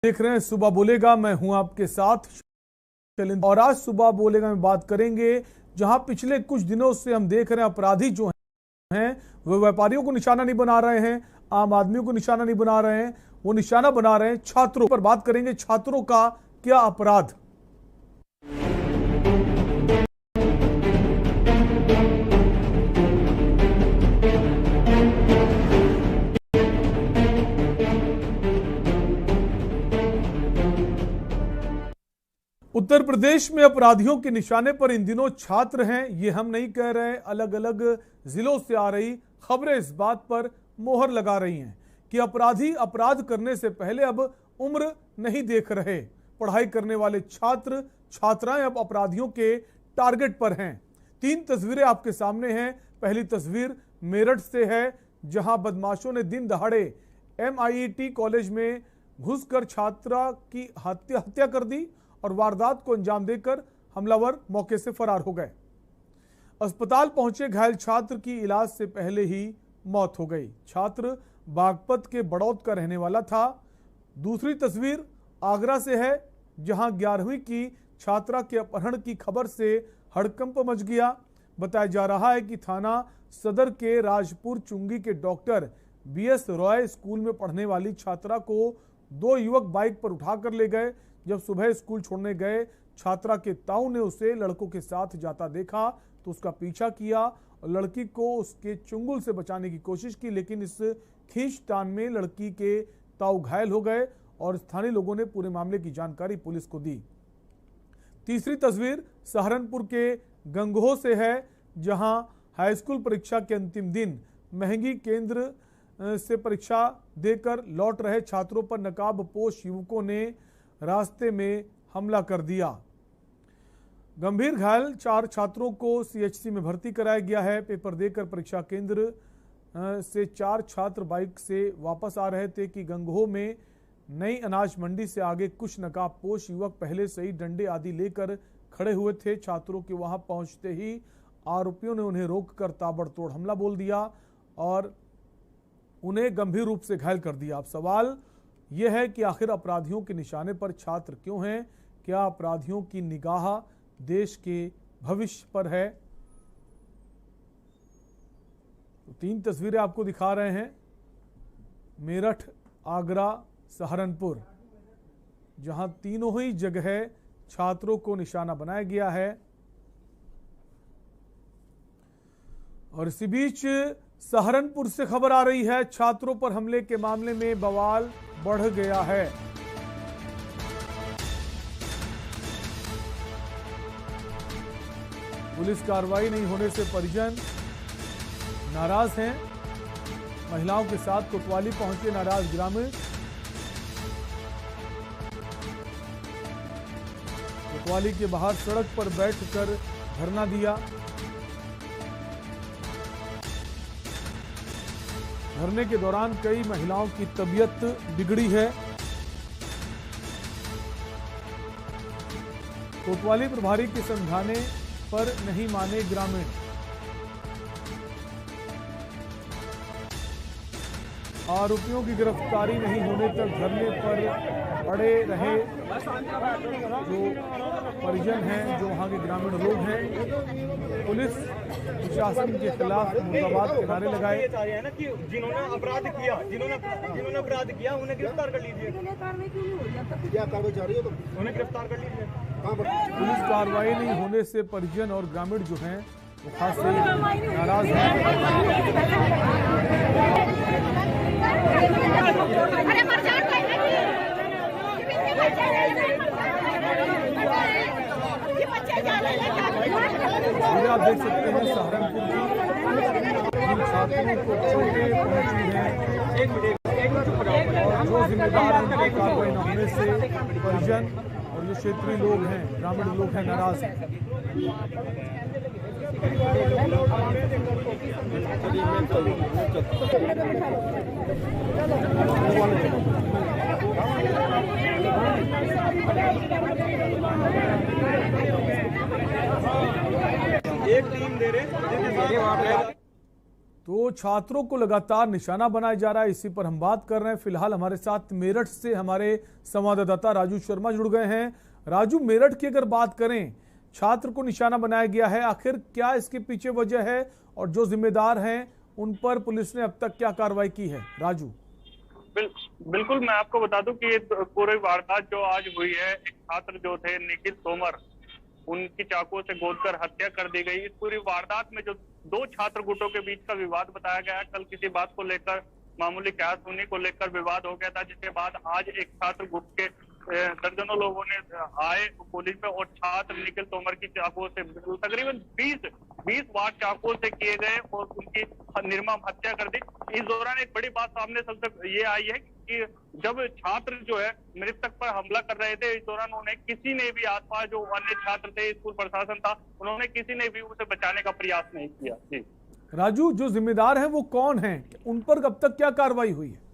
देख रहे हैं सुबह बोलेगा, मैं हूं आपके साथ और आज सुबह बोलेगा में बात करेंगे जहां पिछले कुछ दिनों से हम देख रहे हैं अपराधी जो हैं वो व्यापारियों को निशाना नहीं बना रहे हैं, आम आदमियों को निशाना नहीं बना रहे हैं, वो निशाना बना रहे हैं छात्रों पर। बात करेंगे छात्रों का क्या अपराध। उत्तर प्रदेश में अपराधियों के निशाने पर इन दिनों छात्र हैं। ये हम नहीं कह रहे, अलग अलग जिलों से आ रही खबरें इस बात पर मोहर लगा रही हैं कि अपराधी अपराध करने से पहले अब उम्र नहीं देख रहे। पढ़ाई करने वाले छात्र छात्राएं अब अपराधियों के टारगेट पर हैं। 3 तस्वीरें आपके सामने हैं। पहली तस्वीर मेरठ से है, जहां बदमाशों ने दिन दहाड़े MIET कॉलेज में घुसकर छात्रा की हत्या कर दी और वारदात को अंजाम देकर हमलावर मौके से फरार हो गए। अस्पताल पहुंचे घायल छात्र की इलाज से पहले ही मौत हो गई। छात्र बागपत के बड़ौद का रहने वाला था। दूसरी तस्वीर आगरा से है, जहां 11वीं की छात्रा के अपहरण की खबर से हड़कंप मच गया। बताया जा रहा है कि थाना सदर के राजपुर चुंगी के डॉक्टर BS रॉय स्कूल में पढ़ने वाली छात्रा को 2 युवक बाइक पर उठाकर ले गए। जब सुबह स्कूल छोड़ने गए, छात्रा के ताऊ ने उसे लड़कों के साथ जाता देखा तो उसका पीछा किया और लड़की को उसके चुंगल से बचाने की कोशिश की, लेकिन इस खींचतान में लड़की के ताऊ घायल हो गए और स्थानीय लोगों ने पूरे मामले की जानकारी पुलिस को दी। तीसरी तस्वीर सहारनपुर के गंगोह से है, जहां हाईस्कूल परीक्षा के अंतिम दिन महंगी केंद्र से परीक्षा देकर लौट रहे छात्रों पर नकाबपोश युवकों ने रास्ते में हमला कर दिया। गंभीर घायल 4 छात्रों को CHC में भर्ती कराया गया है। पेपर देकर परीक्षा केंद्र से 4 छात्र बाइक से वापस आ रहे थे कि गंगोह में नई अनाज मंडी से आगे कुछ नकाबपोश युवक पहले से ही डंडे आदि लेकर खड़े हुए थे। छात्रों के वहां पहुंचते ही आरोपियों ने उन्हें रोककर ताबड़तोड़ हमला बोल दिया और उन्हें गंभीर रूप से घायल कर दिया। अब सवाल यह है कि आखिर अपराधियों के निशाने पर छात्र क्यों हैं? क्या अपराधियों की निगाह देश के भविष्य पर है? तो 3 तस्वीरें आपको दिखा रहे हैं, मेरठ, आगरा, सहारनपुर, जहां तीनों ही जगह छात्रों को निशाना बनाया गया है। और इसी बीच सहारनपुर से खबर आ रही है, छात्रों पर हमले के मामले में बवाल बढ़ गया है। पुलिस कार्रवाई नहीं होने से परिजन नाराज हैं। महिलाओं के साथ कोतवाली पहुंचे नाराज ग्रामीण। कोतवाली के बाहर सड़क पर बैठकर धरना दिया। धरने के दौरान कई महिलाओं की तबीयत बिगड़ी है। कोतवाली प्रभारी के समझाने पर नहीं माने ग्रामीण। आरोपियों की गिरफ्तारी नहीं होने तक धरने पर अड़े रहे जो परिजन हैं, जो वहां के ग्रामीण लोग हैं। पुलिस प्रशासन के खिलाफ मुर्दाबाद के नारे लगाए। जिन्होंने अपराध किया उन्हें गिरफ्तार कर लीजिए। क्या कार्रवाई जारी है? तो उन्हें गिरफ्तार कर लीजिए। पुलिस कार्रवाई नहीं होने से परिजन और ग्रामीण जो हैं वो खासे नाराज हैं। आप देख सकते हैं सहारनपुर की छात्रों को चोटें पहुंची हैं और जो जिम्मेदार हैं उनकी कार्रवाई न होने से परिजन और जो क्षेत्रीय लोग हैं, ग्रामीण लोग हैं, नाराज हैं। एक टीम दे रहे तो छात्रों को लगातार निशाना बनाया जा रहा है, इसी पर हम बात कर रहे हैं। फिलहाल हमारे साथ मेरठ से हमारे संवाददाता राजू शर्मा जुड़ गए हैं। राजू, मेरठ की अगर बात करें, छात्र को निशाना बनाया गया है, आखिर क्या इसके पीछे वजह है और जो जिम्मेदार हैं उन पर पुलिस ने अब तक क्या कार्रवाई की है? राजू। बिल्कुल, मैं आपको बता दूं कि पूरी वारदात जो आज हुई है, एक छात्र जो थे निखिल तोमर, उनकी चाकू से गोदकर हत्या कर दी गई। इस पूरी वारदात में जो दो छात्र गुटों के बीच का विवाद बताया गया, कल किसी बात को लेकर मामूली कहासुनी को लेकर विवाद हो गया था, जिसके बाद आज एक छात्र गुट के दर्जनों लोगों ने आए पुलिस पे और छात्र निखिल तोमर की चाकुओं से तकरीबन 20 वार चाकुओं से किए गए और उनकी निर्मम हत्या कर दी। इस दौरान एक बड़ी बात सामने सबसे ये आई है कि जब छात्र जो है मृतक पर हमला कर रहे थे, इस दौरान उन्हें किसी ने भी, आसपास जो अन्य छात्र थे, स्कूल प्रशासन था, उन्होंने किसी ने भी उसे बचाने का प्रयास नहीं किया। जी राजू, जो जिम्मेदार हैं वो कौन हैं, उन पर अब तक क्या कार्रवाई हुई है?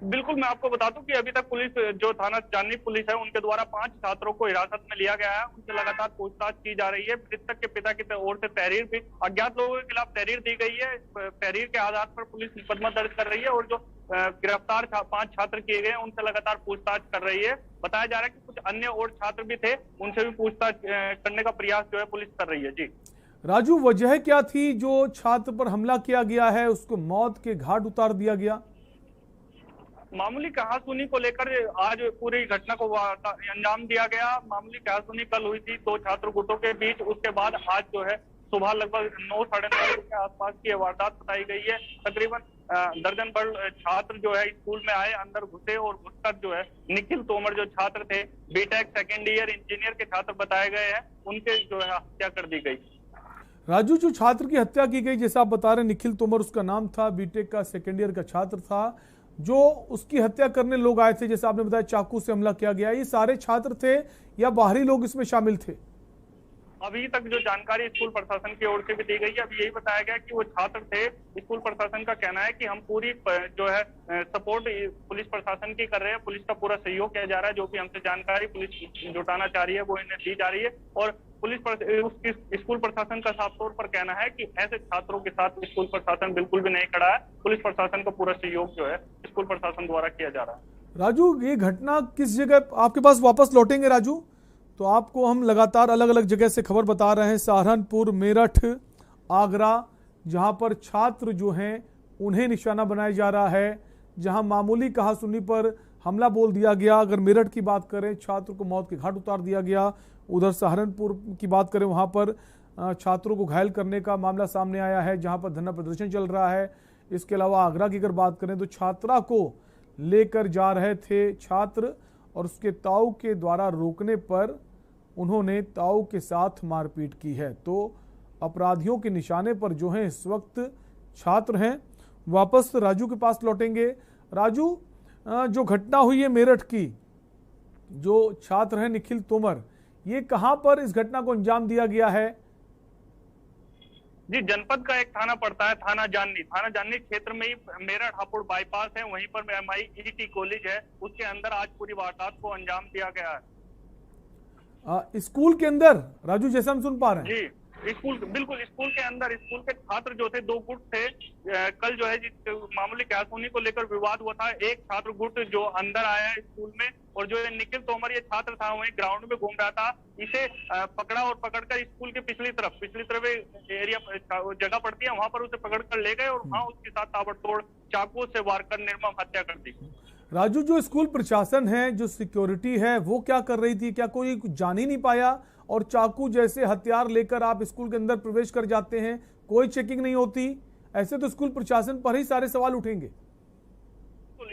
बिल्कुल, मैं आपको बता दूं कि अभी तक पुलिस, जो थाना चांदनी पुलिस है, उनके द्वारा 5 छात्रों को हिरासत में लिया गया है। उनसे लगातार पूछताछ की जा रही है। मृतक के पिता की ओर से तहरीर भी, अज्ञात लोगों के खिलाफ तहरीर दी गई है। तहरीर के आधार पर पुलिस मुकदमा दर्ज कर रही है और जो गिरफ्तार 5 छात्र किए गए, उनसे लगातार पूछताछ कर रही है। बताया जा रहा है कि कुछ अन्य और छात्र भी थे, उनसे भी पूछताछ करने का प्रयास जो है पुलिस कर रही है। जी राजू, वजह क्या थी जो छात्र पर हमला किया गया है, उसको मौत के घाट उतार दिया गया? मामूली कहासुनी को लेकर आज पूरी घटना को अंजाम दिया गया। मामूली कहासुनी कल हुई थी 2 छात्र गुटों के बीच। उसके बाद आज जो है सुबह लगभग 9 साढ़े 9 के आसपास की यह वारदात बताई गई है। तकरीबन दर्जन भर छात्र जो है स्कूल में आए, अंदर घुसे और घुसकर जो है निखिल तोमर जो छात्र थे, बीटेक सेकेंड ईयर इंजीनियर के छात्र बताए गए हैं, उनके जो है हत्या कर दी गई। राजू, जो छात्र की हत्या की गई, जैसा आप बता रहे हैं, निखिल तोमर उसका नाम था, बीटेक का सेकेंड ईयर का छात्र था। जो उसकी हत्या करने लोग आए थे, जैसा आपने बताया चाकू से हमला किया गया, ये सारे छात्र थे या बाहरी लोग इसमें शामिल थे? अभी तक जो जानकारी स्कूल प्रशासन की ओर से भी दी गई है, अभी यही बताया गया कि वो छात्र थे। स्कूल प्रशासन का कहना है कि हम पूरी जो है सपोर्ट पुलिस प्रशासन की कर रहे हैं, पुलिस का पूरा सहयोग किया जा रहा है। जो भी हमसे जानकारी पुलिस जुटाना चाह रही है वो इन्हें दी जा रही है और स्कूल प्रशासन का साफ तौर पर कहना है कि ऐसे छात्रों के साथ स्कूल प्रशासन बिल्कुल भी नहीं खड़ा है। पुलिस प्रशासन का पूरा सहयोग जो है स्कूल प्रशासन द्वारा किया जा रहा है। राजू, ये घटना किस जगह आपके पास वापस लौटेंगे? राजू, तो आपको हम लगातार अलग अलग जगह से खबर बता रहे हैं, सहारनपुर, मेरठ, आगरा, जहां पर छात्र जो हैं उन्हें निशाना बनाया जा रहा है, जहां मामूली कहासुनी पर हमला बोल दिया गया। अगर मेरठ की बात करें, छात्र को मौत के घाट उतार दिया गया। उधर सहारनपुर की बात करें, वहां पर छात्रों को घायल करने का मामला सामने आया है, जहां पर धरना प्रदर्शन चल रहा है। इसके अलावा आगरा की अगर बात करें तो छात्रा को लेकर जा रहे थे छात्र और उसके ताऊ के द्वारा रोकने पर उन्होंने ताऊ के साथ मारपीट की है। तो अपराधियों के निशाने पर जो हैं इस वक्त छात्र हैं। वापस राजू के पास लौटेंगे। राजू, जो घटना हुई है मेरठ की, जो छात्र है निखिल तोमर, ये कहां पर इस घटना को अंजाम दिया गया है? जी, जनपद का एक थाना पड़ता है, थाना जाननी क्षेत्र में ही मेरठ हापुड़ बाईपास है, वहीं पर MIET कॉलेज है, उसके अंदर आज पूरी वारदात को अंजाम दिया गया है। स्कूल के अंदर राजू, जैसा हम सुन पा रहे हैं? जी, बिल्कुल स्कूल के अंदर स्कूल के छात्र जो थे, 2 गुट थे। कल जो है मामूली कहासुनी को लेकर विवाद हुआ था। एक छात्र गुट जो अंदर आया है स्कूल में और जो निखिल तोमर ये छात्र था, वहीं ग्राउंड में घूम रहा था, इसे पकड़ा और पकड़कर स्कूल के पिछली तरफ एरिया जगह पड़ती है, वहां पर उसे पकड़कर ले गए और वहां उसके साथ ताबड़तोड़ चाकू से वार कर निर्मम हत्या कर दी। राजू, जो स्कूल प्रशासन है, जो सिक्योरिटी है, वो क्या कर रही थी? क्या कोई जान ही नहीं पाया? और चाकू जैसे हथियार लेकर आप स्कूल के अंदर प्रवेश कर जाते हैं, कोई चेकिंग नहीं होती, ऐसे तो स्कूल प्रशासन पर ही सारे सवाल उठेंगे।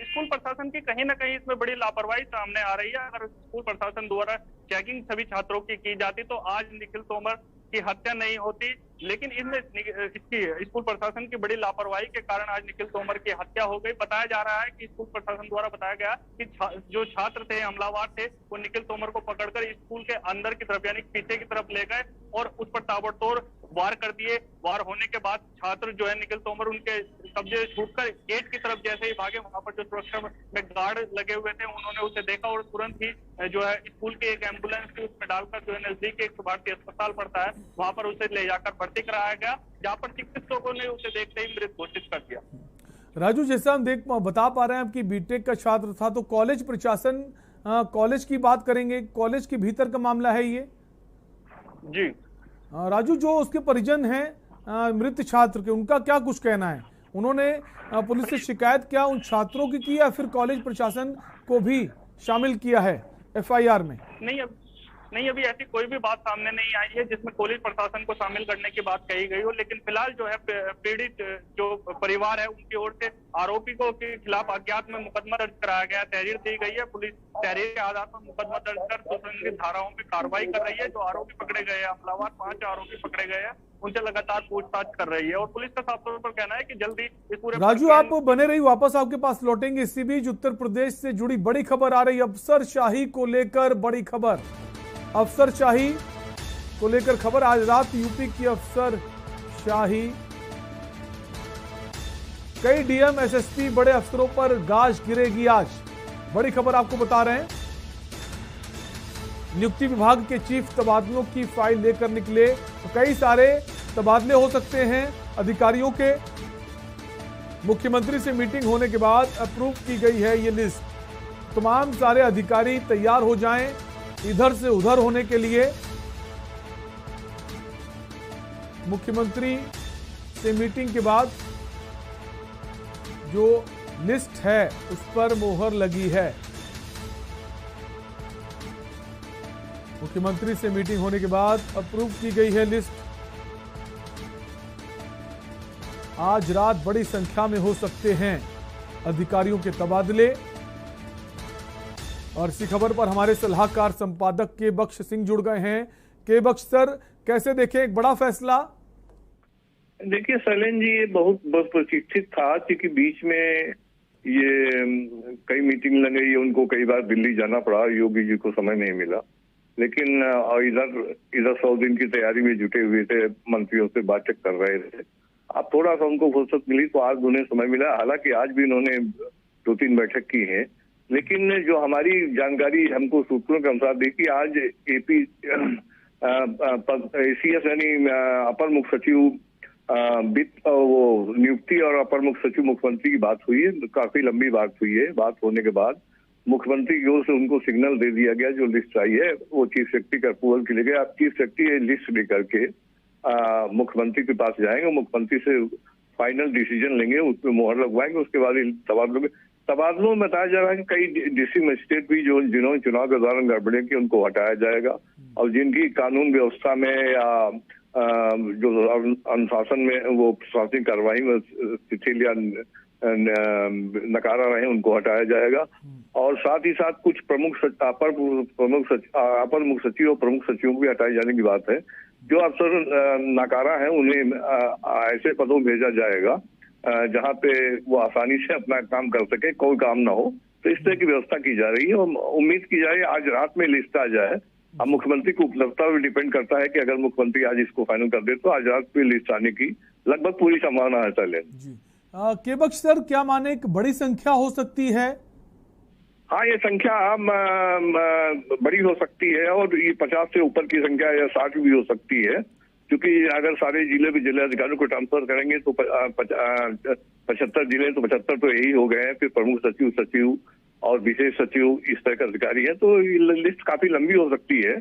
स्कूल प्रशासन की कहीं ना कहीं इसमें बड़ी लापरवाही सामने आ रही है। अगर स्कूल प्रशासन द्वारा चेकिंग सभी छात्रों की जाती तो आज निखिल तोमर की हत्या नहीं होती, लेकिन इसमें इसकी स्कूल प्रशासन की बड़ी लापरवाही के कारण आज निखिल तोमर की हत्या हो गई। बताया जा रहा है कि स्कूल प्रशासन द्वारा बताया गया कि जो छात्र थे, हमलावर थे, वो निखिल तोमर को पकड़कर स्कूल के अंदर की तरफ यानी पीछे की तरफ ले गए और उस पर ताबड़तोड़ वार कर दिए। वार होने के बाद छात्र जो है निखिल तोमर उनके कब्जे छूटकर गेट की तरफ जैसे ही भागे, वहां पर जो सुरक्षा में गार्ड लगे हुए थे उन्होंने उसे देखा और तुरंत ही जो है स्कूल की एक एम्बुलेंस थी उसमें डालकर जो है नजदीक एक भारतीय अस्पताल पड़ता है वहां पर उसे ले जाकर भर्ती कराया गया, जहां पर चिकित्सकों ने उसे देखते ही मृत घोषित कर दिया। राजू, जैसा हम बता पा रहे हैं आपकी बीटेक का छात्र था, तो कॉलेज प्रशासन, कॉलेज की बात करेंगे, कॉलेज के भीतर का मामला है ये जी। राजू, जो उसके परिजन हैं मृत छात्र के, उनका क्या कुछ कहना है? उन्होंने पुलिस से शिकायत क्या उन छात्रों की या फिर कॉलेज प्रशासन को भी शामिल किया है एफआईआर में? नहीं, अभी ऐसी कोई भी बात सामने नहीं आई है जिसमें कॉलेज प्रशासन को शामिल करने की बात कही गई हो, लेकिन फिलहाल जो है पीड़ित जो परिवार है उनकी ओर से आरोपी को के खिलाफ अज्ञात में मुकदमा दर्ज कराया गया, तहरीर दी गई है। पुलिस तहरीर के आधार पर मुकदमा दर्ज कर संबंधित धाराओं पर कार्रवाई कर रही है। जो आरोपी पकड़े गए हैं हमलावर, 5 आरोपी पकड़े गए हैं, उनसे लगातार पूछताछ कर रही है और पुलिस का साफ तौर पर कहना है कि जल्दी इस पूरे। राजू, आप बने रही, वापस आपके पास लौटेंगे। इसी बीच उत्तर प्रदेश से जुड़ी बड़ी खबर आ रही है, अफसरशाही को लेकर बड़ी खबर। अफसरशाही को लेकर खबर आज रात यूपी की अफसरशाही, कई डीएम एसएसपी बड़े अफसरों पर गाज गिरेगी आज, बड़ी खबर आपको बता रहे हैं। नियुक्ति विभाग के चीफ तबादलों की फाइल लेकर निकले, तो कई सारे तबादले हो सकते हैं अधिकारियों के। मुख्यमंत्री से मीटिंग होने के बाद अप्रूव की गई है ये लिस्ट। तमाम सारे अधिकारी तैयार हो जाएं इधर से उधर होने के लिए। मुख्यमंत्री से मीटिंग के बाद जो लिस्ट है उस पर मोहर लगी है। मुख्यमंत्री से मीटिंग होने के बाद अप्रूव की गई है लिस्ट। आज रात बड़ी संख्या में हो सकते हैं अधिकारियों के तबादले। और इसी खबर पर हमारे सलाहकार संपादक के बख्श सिंह जुड़ गए हैं। के बख्श सर, कैसे देखें एक बड़ा फैसला? देखिए शैलेन जी, ये बहुत प्रतीक्षित था क्योंकि बीच में ये कई मीटिंग लग गई, उनको कई बार दिल्ली जाना पड़ा, योगी जी को समय नहीं मिला। लेकिन इधर 100 दिन की तैयारी में जुटे हुए थे, मंत्रियों से बातचीत कर रहे थे। अब थोड़ा सा उनको फुर्सत मिली तो आज उन्हें समय मिला। हालांकि आज भी इन्होंने 2-3 बैठक की है, लेकिन जो हमारी जानकारी हमको सूत्रों के अनुसार देखी, आज एपी सीएस यानी अपर मुख्य सचिव वित्त वो नियुक्ति और अपर मुख्य सचिव मुख्यमंत्री की बात हुई है। काफी लंबी बात हुई है। बात होने के बाद मुख्यमंत्री की ओर से उनको सिग्नल दे दिया गया, जो लिस्ट आई है वो चीफ सेक्रेटरी का अप्रूवल के लिए गया। अब चीफ सेक्रेटरी लिस्ट लेकर के मुख्यमंत्री के पास जाएंगे, मुख्यमंत्री से फाइनल डिसीजन लेंगे, उसमें मोहर लगवाएंगे। उसके बाद तबादलों में बताया जा रहा है कि कई डिस्ट्रिक्ट मजिस्ट्रेट भी जिन्होंने चुनाव के दौरान गड़बड़े की उनको हटाया जाएगा, और जिनकी कानून व्यवस्था में या जो अनुशासन में वो प्रशासनिक कार्रवाई में शिथिल या नकारा रहे उनको हटाया जाएगा। और साथ ही साथ कुछ अपर मुख्य सचिव और प्रमुख सचिवों को भी हटाए जाने की बात है। जो अफसर नाकारा है उन्हें ऐसे पदों भेजा जाएगा जहां पे वो आसानी से अपना काम कर सके, कोई काम ना हो। तो इस तरह की व्यवस्था की जा रही है और उम्मीद की जा रही है आज रात में लिस्ट आ जाए। अब मुख्यमंत्री को उपलब्धता पर डिपेंड करता है कि अगर मुख्यमंत्री आज इसको फाइनल कर दे तो आज रात में लिस्ट आने की लगभग पूरी संभावना है। चले जी के बख्श सर, क्या माने एक बड़ी संख्या हो सकती है? हाँ, ये संख्या बड़ी हो सकती है और ये 50 से ऊपर की संख्या या 60 भी हो सकती है, क्योंकि अगर सारे जिले के जिला अधिकारियों को ट्रांसफर करेंगे तो 75 जिले तो 75 तो यही हो गए हैं। फिर प्रमुख सचिव और विशेष सचिव इस तरह का अधिकारी है, तो लिस्ट काफी लंबी हो सकती है।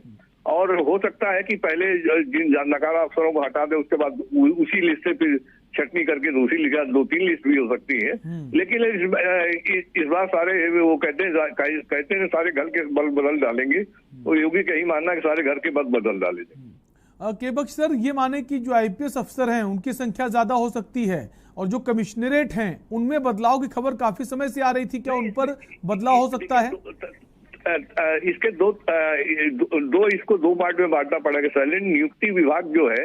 और हो सकता है कि पहले जिन नकारा अफसरों को हटा दे उसके बाद उसी लिस्ट से फिर छटनी करके दूसरी लिखा 2-3 लिस्ट भी हो सकती है। लेकिन इस बार सारे वो कहते हैं सारे घर के बल बदल डालेंगे, तो योगी का ही मानना है कि सारे घर के बल बदल डाले जाएंगे। के बख्श सर, ये माने कि जो आईपीएस अफसर हैं उनकी संख्या ज्यादा हो सकती है और जो कमिश्नरेट हैं उनमें बदलाव की खबर काफी समय से आ रही थी, क्या उन पर बदलाव हो सकता है? इसके इसको दो पार्ट में बांटना पड़ेगा। नियुक्ति विभाग जो है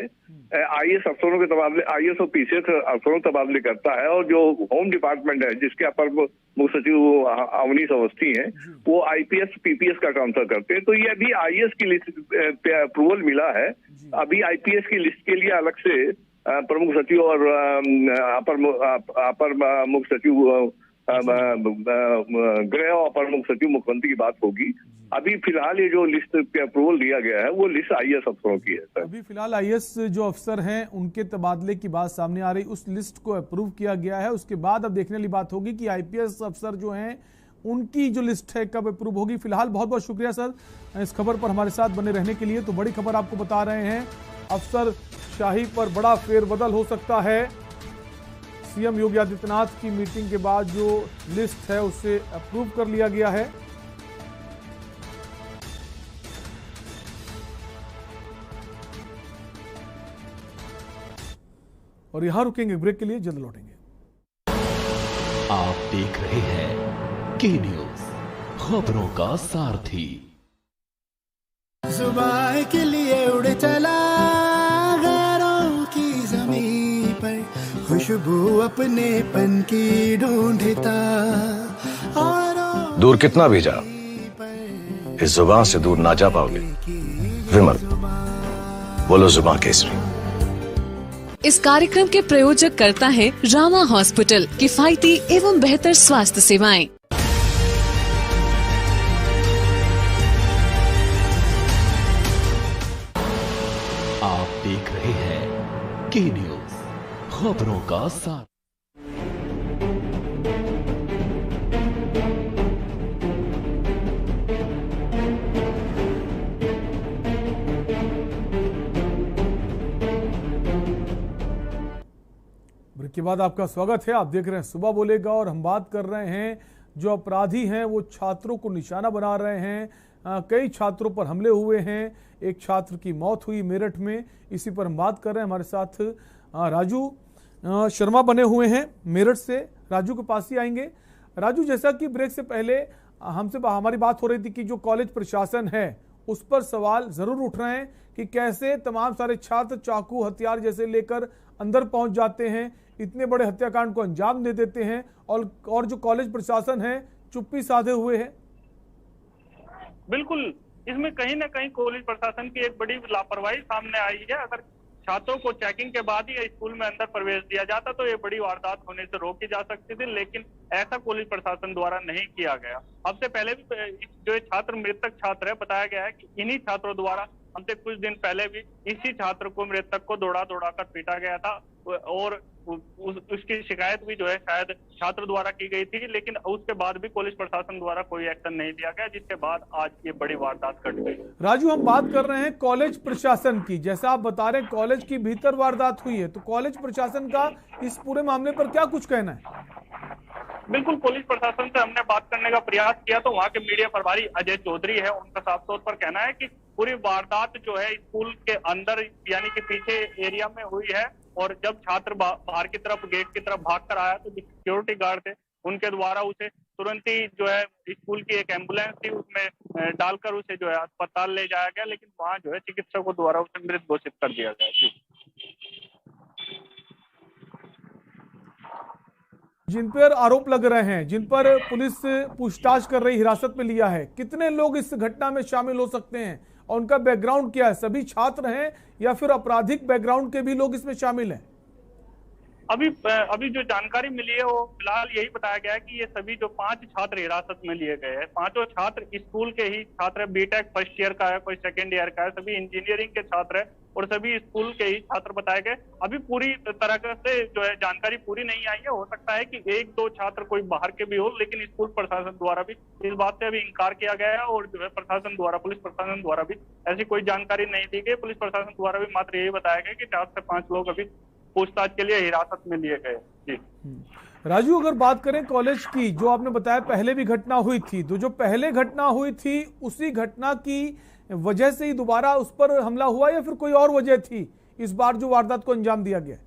आईएएस अफसरों के तबादले, आईएएस और पीसीएस अफसरों के तबादले करता है, और जो होम डिपार्टमेंट है जिसके अपर मुख्य सचिव अवनीश अवस्थी हैं, वो आईपीएस पीपीएस का काउंसर करते हैं। तो ये अभी आईएएस की लिस्ट पे अप्रूवल मिला है। अभी आईपीएस की लिस्ट के लिए अलग से प्रमुख सचिव और अपर मुख्य सचिव गृह और अपर मुख्य सचिव मुख्यमंत्री की बात होगी। अभी फिलहाल ये जो लिस्ट पे अप्रूवल दिया गया है वो लिस्ट आईएएस अफसरों की है सर। अभी फिलहाल आईएएस जो अफसर हैं उनके तबादले की बात सामने आ रही, उस लिस्ट को अप्रूव किया गया है। उसके बाद अब देखने वाली बात होगी कि आईपीएस अफसर जो हैं उनकी जो लिस्ट है कब अप्रूव होगी। फिलहाल बहुत बहुत शुक्रिया सर इस खबर पर हमारे साथ बने रहने के लिए। तो बड़ी खबर आपको बता रहे हैं, अफसर शाही पर बड़ा फेरबदल हो सकता है। सीएम योगी आदित्यनाथ की मीटिंग के बाद जो लिस्ट है उसे अप्रूव कर लिया गया है। और यहां रुकेंगे ब्रेक के लिए, जल्द लौटेंगे। आप देख रहे हैं के न्यूज, खबरों का सारथी। जुबान के लिए उड़ चला गैरों की जमीन पर, खुशबू अपने पन की ढूंढता। और दूर कितना भी जा, इस जुबान से दूर ना जा पाओगे। विमल, बोलो जुबान केसरी। इस कार्यक्रम के प्रायोजक करता है रामा हॉस्पिटल, किफायती एवं बेहतर स्वास्थ्य सेवाएं। आप देख रहे हैं के न्यूज, खबरों का साथ। ब्रेक के बाद आपका स्वागत है। आप देख रहे हैं सुबह बोलेगा और हम बात कर रहे हैं जो अपराधी हैं वो छात्रों को निशाना बना रहे हैं। कई छात्रों पर हमले हुए हैं, एक छात्र की मौत हुई मेरठ में, इसी पर हम बात कर रहे हैं। हमारे साथ राजू शर्मा बने हुए हैं मेरठ से। राजू के पास ही आएंगे। राजू, जैसा कि ब्रेक से पहले हमसे हमारी बात हो रही थी कि जो कॉलेज प्रशासन है उस पर सवाल जरूर उठ रहे हैं कि कैसे तमाम सारे छात्र चाकू हथियार जैसे लेकर अंदर पहुंच जाते हैं, इतने बड़े हत्याकांड को अंजाम दे देते हैं, और जो कॉलेज प्रशासन है चुप्पी साधे हुए है। बिल्कुल, इसमें कहीं ना कहीं कॉलेज प्रशासन की एक बड़ी लापरवाही सामने आई है। अगर छात्रों को चेकिंग के बाद ही स्कूल में अंदर प्रवेश दिया जाता तो ये बड़ी वारदात होने से रोकी जा सकती थी, लेकिन ऐसा कॉलेज प्रशासन द्वारा नहीं किया गया। हमसे पहले भी जो छात्र मृतक छात्र है, बताया गया है कि इन्हीं छात्रों द्वारा हमसे कुछ दिन पहले भी इसी छात्र को, मृतक को दौड़ा कर पीटा गया था, और उसकी शिकायत भी जो है शायद छात्र द्वारा की गई थी, लेकिन उसके बाद भी पुलिस प्रशासन द्वारा कोई एक्शन नहीं लिया गया, जिसके बाद आज ये बड़ी वारदात घट गई। राजू, हम बात कर रहे हैं कॉलेज प्रशासन की। जैसा आप बता रहे हैं कॉलेज की भीतर वारदात हुई है, तो कॉलेज प्रशासन का इस पूरे मामले पर क्या कुछ कहना है? बिल्कुल, पुलिस प्रशासन से हमने बात करने का प्रयास किया तो वहाँ के मीडिया प्रभारी अजय चौधरी है, उनका साफ तौर पर कहना है कि पूरी वारदात जो है स्कूल के अंदर यानी कि पीछे एरिया में हुई है, और जब छात्र बाहर की तरफ गेट की तरफ भाग कर आया तो सिक्योरिटी गार्ड थे, उनके द्वारा उसे तुरंत ही जो है स्कूल की एक एम्बुलेंस थी उसमें डालकर उसे जो है अस्पताल ले जाया गया, लेकिन वहाँ जो है चिकित्सकों द्वारा उसे मृत घोषित कर दिया गया। जिन पर आरोप लग रहे हैं, जिन पर पुलिस पूछताछ कर रही, हिरासत में लिया है, कितने लोग इस घटना में शामिल हो सकते हैं और उनका बैकग्राउंड क्या है? सभी छात्र हैं या फिर आपराधिक बैकग्राउंड के भी लोग इसमें शामिल हैं? अभी जो जानकारी मिली है वो फिलहाल यही बताया गया है कि ये सभी जो 5 छात्र हिरासत में लिए गए हैं, 5 छात्र स्कूल के ही छात्र, बीटेक फर्स्ट ईयर का है, कोई सेकेंड ईयर का है, सभी इंजीनियरिंग के छात्र है और सभी स्कूल के ही छात्र बताए गए। अभी पूरी तरह से जो है जानकारी पूरी नहीं आई है, हो सकता है कि 1-2 छात्र कोई बाहर के भी हो, लेकिन स्कूल प्रशासन द्वारा भी इस बात से अभी इंकार किया गया है, और जो है प्रशासन द्वारा, पुलिस प्रशासन द्वारा भी ऐसी कोई जानकारी नहीं दी गई। पुलिस प्रशासन द्वारा भी मात्र यही बताया गया कि 4 से 5 लोग अभी पूछताछ के लिए हिरासत में लिए गए। जी राजू, अगर बात करें कॉलेज की, जो आपने बताया पहले भी घटना हुई थी, तो जो पहले घटना हुई थी उसी घटना की वजह से ही दोबारा उस पर हमला हुआ या फिर कोई और वजह थी इस बार जो वारदात को अंजाम दिया गया?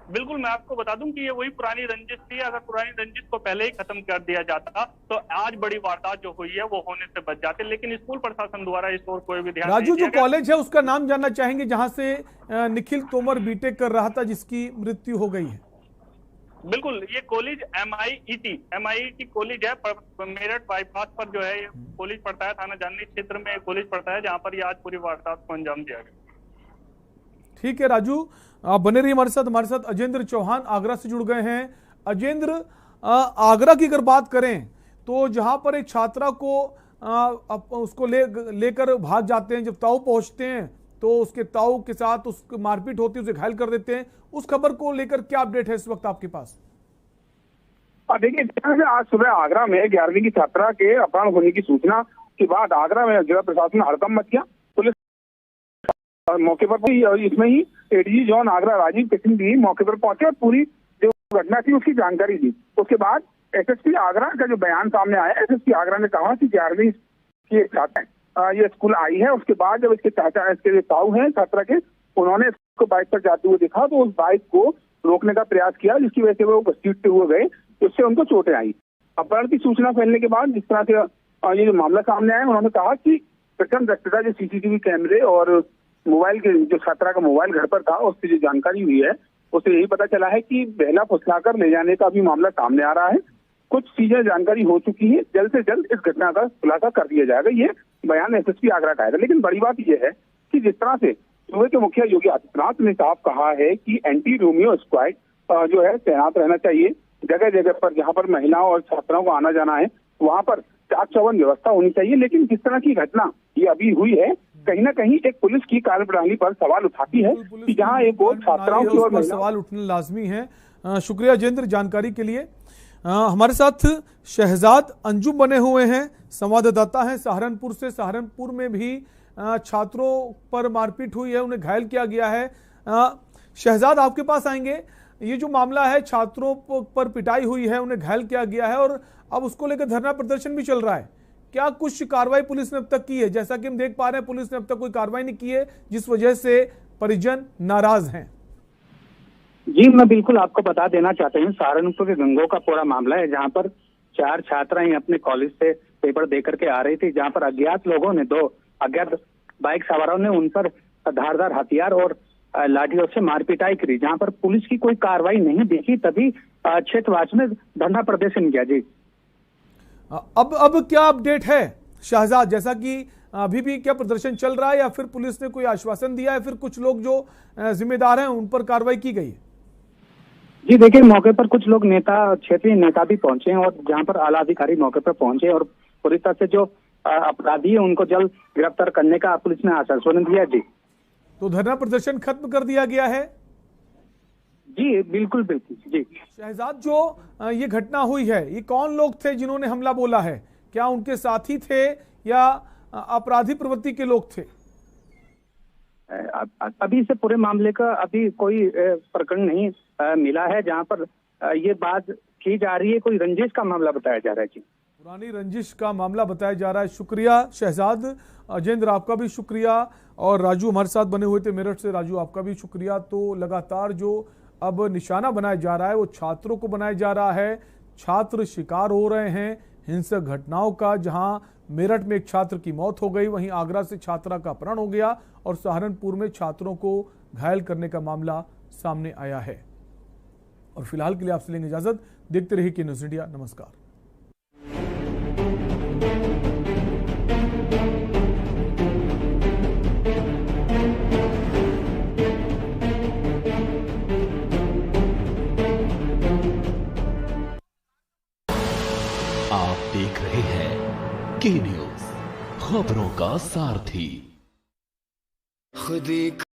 बिल्कुल, मैं आपको बता दूं कि ये वही पुरानी रंजिश थी। अगर पुरानी रंजिश को पहले ही खत्म कर दिया जाता तो आज बड़ी वारदात जो हुई है वो होने से बच जाते, लेकिन स्कूल प्रशासन द्वारा इस ओर कोई भी ध्यान राजू, नहीं जो दिया गया। कॉलेज है उसका नाम जानना चाहेंगे जहां से निखिल तोमर बीटेक कर रहा था, जिसकी मृत्यु हो गई है? बिल्कुल, ये कॉलेज MIET कॉलेज है, मेरठ बाईपास पर जो है ये कॉलेज पड़ता है, थाना जाननी क्षेत्र में कॉलेज पड़ता है, जहां पर ये आज पूरी वारदात को अंजाम दिया गया। ठीक है राजू, आप बने रहिए हमारे साथ अजेंद्र चौहान आगरा से जुड़ गए हैं। अजेंद्र, आगरा की अगर बात करें तो जहां पर एक छात्रा को उसको लेकर भाग जाते हैं, जब ताऊ पहुंचते हैं तो उसके ताऊ के साथ उसकी मारपीट होती है, उसे घायल कर देते हैं, उस खबर को लेकर क्या अपडेट है इस वक्त आपके पास? देखिए, आज सुबह आगरा में 11वीं की छात्रा के अपहरण होने की सूचना के बाद आगरा में जिला प्रशासन ने हड़कंप मच गया। पुलिस मौके पर इसमें ही एडीजी जोन आगरा राजीव किशन भी मौके पर पहुंचे और पूरी जो घटना थी उसकी जानकारी दी। उसके बाद एसएसपी आगरा का जो बयान सामने आया, एसएसपी आगरा ने कहा कि 11वीं की एक छात्रा ये स्कूल आई है। उसके बाद जब इसके चाचा, इसके जो ताऊ हैं छात्रा के, उन्होंने इसको बाइक पर जाते हुए देखा तो उस बाइक को रोकने का प्रयास किया, जिसकी वजह से वो घसीटते हुए गए, उससे उनको चोटें आई। अपहरण की सूचना फैलने के बाद जिस तरह से ये जो मामला सामने आया, उन्होंने कहा कि प्रथम दृष्टया जो सीसीटीवी कैमरे और मोबाइल के जो छात्रा का मोबाइल घर पर था उससे जो जानकारी हुई है उससे यही पता चला है कि बहला फुसलाकर ले जाने का भी मामला सामने आ रहा है। कुछ चीजें जानकारी हो चुकी है, जल्द से जल्द इस घटना का खुलासा कर दिया जाएगा। ये बयान एसएसपी आगरा का है। लेकिन बड़ी बात यह है कि जिस तरह से सूबे के मुखिया योगी आदित्यनाथ ने साफ कहा है कि एंटी रोमियो स्क्वाड जो है तैनात रहना चाहिए जगह जगह पर, जहाँ पर महिलाओं और छात्राओं को आना जाना है वहाँ पर चाक चौबंद व्यवस्था होनी चाहिए। लेकिन जिस तरह की घटना ये अभी हुई है, कहीं ना कहीं एक पुलिस की कार्यप्रणाली पर सवाल उठाती है कि जहां एक और छात्राओं की और सवाल उठना लाजमी है। शुक्रिया अजेंद्र जानकारी के लिए। हमारे साथ शहजाद अंजुम बने हुए हैं, संवाददाता हैं सहारनपुर से। सहारनपुर में भी छात्रों पर मारपीट हुई है, उन्हें घायल किया गया है। शहजाद, आपके पास आएंगे। ये जो मामला है, छात्रों पर पिटाई हुई है, उन्हें घायल किया गया है और अब उसको लेकर धरना प्रदर्शन भी चल रहा है। क्या कुछ कार्रवाई पुलिस ने अब तक की है? जैसा कि हम देख पा रहे हैं, पुलिस ने अब तक कोई कार्रवाई नहीं की है, जिस वजह से परिजन नाराज हैं। जी, मैं बिल्कुल आपको बता देना चाहता हूँ, सहारनपुर के गंगो का पूरा मामला है, जहाँ पर 4 छात्राएं अपने कॉलेज से पेपर दे करके आ रही थी, जहाँ पर अज्ञात लोगों ने, 2 अज्ञात बाइक सवारों ने उन पर धारदार हथियार और लाठियों से मारपीटाई करी, जहाँ पर पुलिस की कोई कार्रवाई नहीं देखी। तभी क्षेत्रवासियों ने धरना प्रदर्शन किया। जी, अब क्या अपडेट है शहजाद? जैसा कि अभी भी क्या प्रदर्शन चल रहा है या फिर पुलिस ने कोई आश्वासन दिया है, फिर कुछ लोग जो जिम्मेदार हैं उन पर कार्रवाई की गई है? जी देखिए, मौके पर कुछ लोग नेता, क्षेत्रीय नेता भी पहुंचे हैं और जहां पर आला अधिकारी मौके पर पहुंचे और पूरी तरह से जो अपराधी है उनको जल्द गिरफ्तार करने का पुलिस ने आश्वासन दिया। जी, तो धरना प्रदर्शन खत्म कर दिया गया है? जी बिल्कुल बिल्कुल। जी शहजाद, जो ये घटना हुई है, ये कौन लोग थे जिन्होंने हमला बोला है? क्या उनके साथी थे या अपराधी प्रवृत्ति के लोग थे? अभी से पूरे मामले का अभी कोई प्रकरण नहीं मिला है, जहां पर ये बात की जा रही है, कोई रंजिश का मामला बताया जा रहा है। जी, पुरानी रंजिश का मामला बताया जा रहा है। शुक्रिया शहजाद। अजेंद्र, आपका भी शुक्रिया। और राजू हमारे साथ बने हुए थे मेरठ से। राजू, आपका भी शुक्रिया। तो लगातार जो अब निशाना बनाया जा रहा है वो छात्रों को बनाया जा रहा है। छात्र शिकार हो रहे हैं हिंसक घटनाओं का। जहां मेरठ में एक छात्र की मौत हो गई, वहीं आगरा से छात्रा का अपहरण हो गया और सहारनपुर में छात्रों को घायल करने का मामला सामने आया है। और फिलहाल के लिए आपसे लेंगे इजाजत। देखते रहिए के न्यूज़ इंडिया। नमस्कार। आप देख रहे हैं के न्यूज़, खबरों का सारथी। खुद